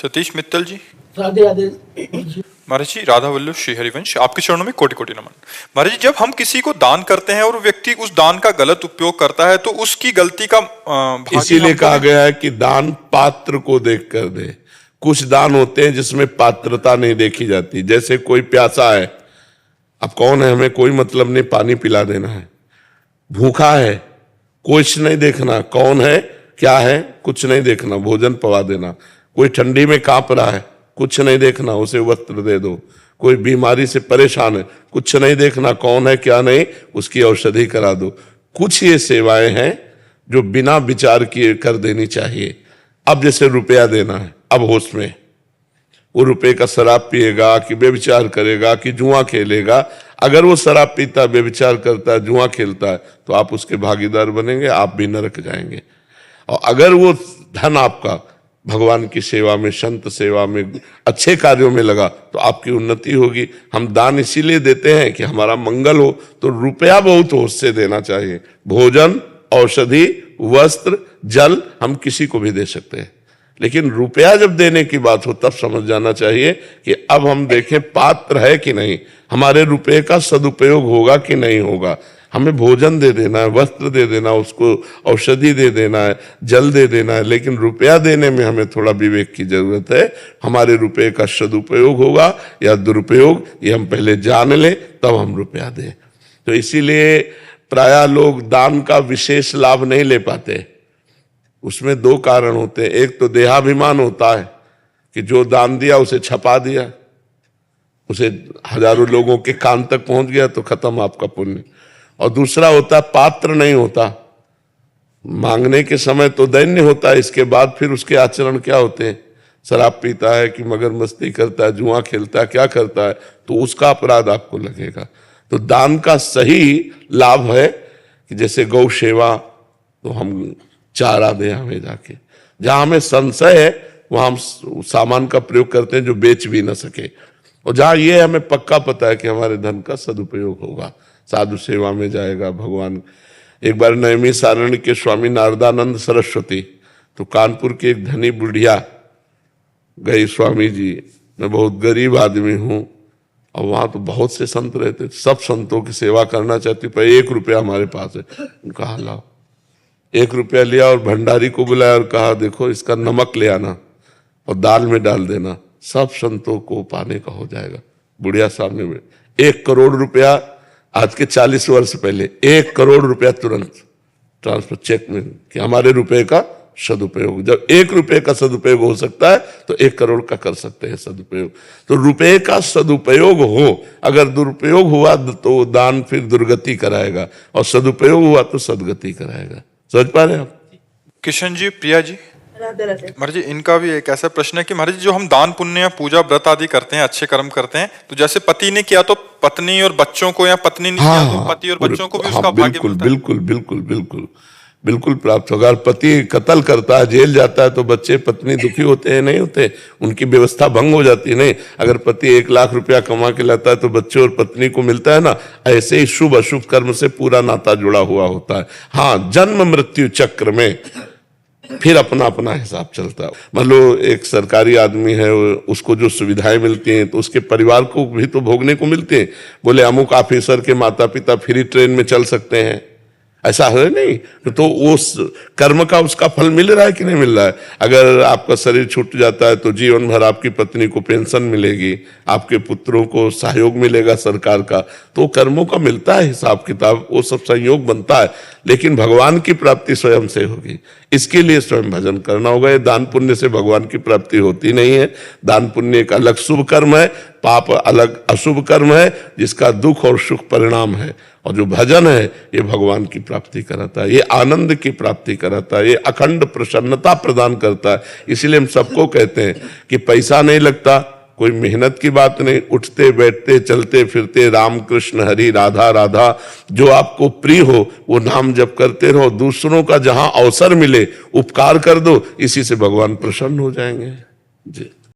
सतीश मित्तल जी। राधे राधे। महाराज जी, राधा वल्लभ श्री हरिवंश, आपके चरणों में कोटि कोटि नमन। महाराज जी, जब हम किसी को दान करते हैं और व्यक्ति उस दान का गलत उपयोग करता है तो उसकी गलती का इसीलिए कहा गया है कि दान पात्र को देख कर दे। कुछ दान होते हैं जिसमें पात्रता नहीं देखी जाती। जैसे कोई प्यासा है, अब कौन है, हमें कोई मतलब नहीं, पानी पिला देना है। भूखा है, कुछ नहीं देखना कौन है क्या है, कुछ नहीं देखना, भोजन पवा देना। कोई ठंडी में कांप रहा है, कुछ नहीं देखना, उसे वस्त्र दे दो। कोई बीमारी से परेशान है, कुछ नहीं देखना कौन है क्या नहीं, उसकी औषधि करा दो। कुछ ये सेवाएं हैं जो बिना विचार किए कर देनी चाहिए। अब जैसे रुपया देना है, अब होश में, वो रुपए का शराब पिएगा कि बेविचार करेगा कि जुआ खेलेगा। अगर वो शराब पीता, बेविचार करता है, जुआ खेलता है, तो आप उसके भागीदार बनेंगे, आप भी नरक जाएंगे। और अगर वो धन आपका भगवान की सेवा में, संत सेवा में, अच्छे कार्यों में लगा तो आपकी उन्नति होगी। हम दान इसीलिए देते हैं कि हमारा मंगल हो, तो रुपया बहुत होश से देना चाहिए। भोजन, औषधि, वस्त्र, जल हम किसी को भी दे सकते हैं, लेकिन रुपया जब देने की बात हो तब समझ जाना चाहिए कि अब हम देखें पात्र है कि नहीं, हमारे रुपये का सदुपयोग होगा कि नहीं होगा। हमें भोजन दे देना है, वस्त्र दे देना, उसको औषधि दे देना है, जल दे देना है, लेकिन रुपया देने में हमें थोड़ा विवेक की जरूरत है। हमारे रुपये का सदुपयोग होगा या दुरुपयोग, ये हम पहले जान लें तब हम रुपया दें। तो इसीलिए प्रायः लोग दान का विशेष लाभ नहीं ले पाते। उसमें दो कारण होते हैं। एक तो देहाभिमान होता है कि जो दान दिया उसे छपा दिया, उसे हजारों लोगों के कान तक पहुंच गया तो खत्म आपका पुण्य। और दूसरा होता है पात्र नहीं होता, मांगने के समय तो दैन्य होता है, इसके बाद फिर उसके आचरण क्या होते हैं, शराब पीता है कि मगर मस्ती करता है, जुआ खेलता है, क्या करता है, तो उसका अपराध आपको लगेगा। तो दान का सही लाभ है कि जैसे गौ सेवा, तो हम चारा दें हमें जाके, जहां हमें संशय है वहां हम सामान का प्रयोग करते हैं जो बेच भी ना सके, और जहां ये हमें पक्का पता है कि हमारे धन का सदुपयोग होगा, साधु सेवा में जाएगा भगवान। एक बार नैमी सारणी के स्वामी नारदानंद सरस्वती, तो कानपुर की एक धनी बुढ़िया गई, स्वामी जी मैं बहुत गरीब आदमी हूं, और वहां तो बहुत से संत रहते, सब संतों की सेवा करना चाहती, पर 1 रुपया हमारे पास है। कहा लाओ, 1 रुपया लिया और भंडारी को बुलाया और कहा देखो इसका नमक ले आना और दाल में डाल देना, सब संतों को पाने का हो जाएगा। बुढ़िया सामने में 1 करोड़ रुपया, आज के 40 वर्ष पहले 1 करोड़ रुपया तुरंत ट्रांसफर चेक में, कि हमारे रुपए का सदुपयोग। जब 1 रुपये का सदुपयोग हो सकता है तो 1 करोड़ का कर सकते हैं सदुपयोग। तो रुपये का सदुपयोग हो, अगर दुरुपयोग हुआ तो दान फिर दुर्गति कराएगा, और सदुपयोग हुआ तो सदगति कराएगा। समझ पा रहे हैं आप? किशन जी, प्रिया जी। राधे राधे। महाराज जी, इनका भी एक ऐसा प्रश्न है कि महाराज जी, जो हम दान पुण्य या पूजा व्रत आदि करते हैं, अच्छे कर्म करते हैं, तो जैसे पति ने किया तो पत्नी और बच्चों को, या पत्नी ने किया तो पति और बच्चों को भी उसका भाग्य मिलता है। बिल्कुल बिल्कुल बिल्कुल बिल्कुल प्राप्त होगा। अगर पति कत्ल करता है, जेल जाता है, तो बच्चे पत्नी दुखी होते हैं नहीं होते, उनकी व्यवस्था भंग हो जाती है। नहीं, अगर पति 1 लाख रुपया कमा के लाता है तो बच्चे और पत्नी को मिलता है ना। ऐसे ही शुभ अशुभ कर्म से पूरा नाता जुड़ा हुआ होता है। हाँ, जन्म मृत्यु चक्र में फिर अपना अपना हिसाब चलता है। मान लो एक सरकारी आदमी है, उसको जो सुविधाएं मिलती हैं तो उसके परिवार को भी तो भोगने को मिलते हैं। बोले अमुक ऑफिसर के माता पिता फ्री ट्रेन में चल सकते हैं, ऐसा है नहीं, तो उस कर्म का उसका फल मिल रहा है कि नहीं मिल रहा है। अगर आपका शरीर छूट जाता है तो जीवन भर आपकी पत्नी को पेंशन मिलेगी, आपके पुत्रों को सहयोग मिलेगा सरकार का, तो कर्मों का मिलता है हिसाब किताब, वो सब संयोग बनता है। लेकिन भगवान की प्राप्ति स्वयं से होगी, इसके लिए स्वयं भजन करना होगा। ये दान पुण्य से भगवान की प्राप्ति होती नहीं है। दान पुण्य एक अलग शुभ कर्म है, पाप अलग अशुभ कर्म है, जिसका दुख और सुख परिणाम है। और जो भजन है ये भगवान की प्राप्ति कराता है, ये आनंद की प्राप्ति कराता है, ये अखंड प्रसन्नता प्रदान करता है। इसीलिए हम सबको कहते हैं कि पैसा नहीं लगता, कोई मेहनत की बात नहीं, उठते बैठते चलते फिरते राम कृष्ण हरि राधा राधा, जो आपको प्रिय हो वो नाम जप करते रहो। दूसरों का जहां अवसर मिले उपकार कर दो, इसी से भगवान प्रसन्न हो जाएंगे जी।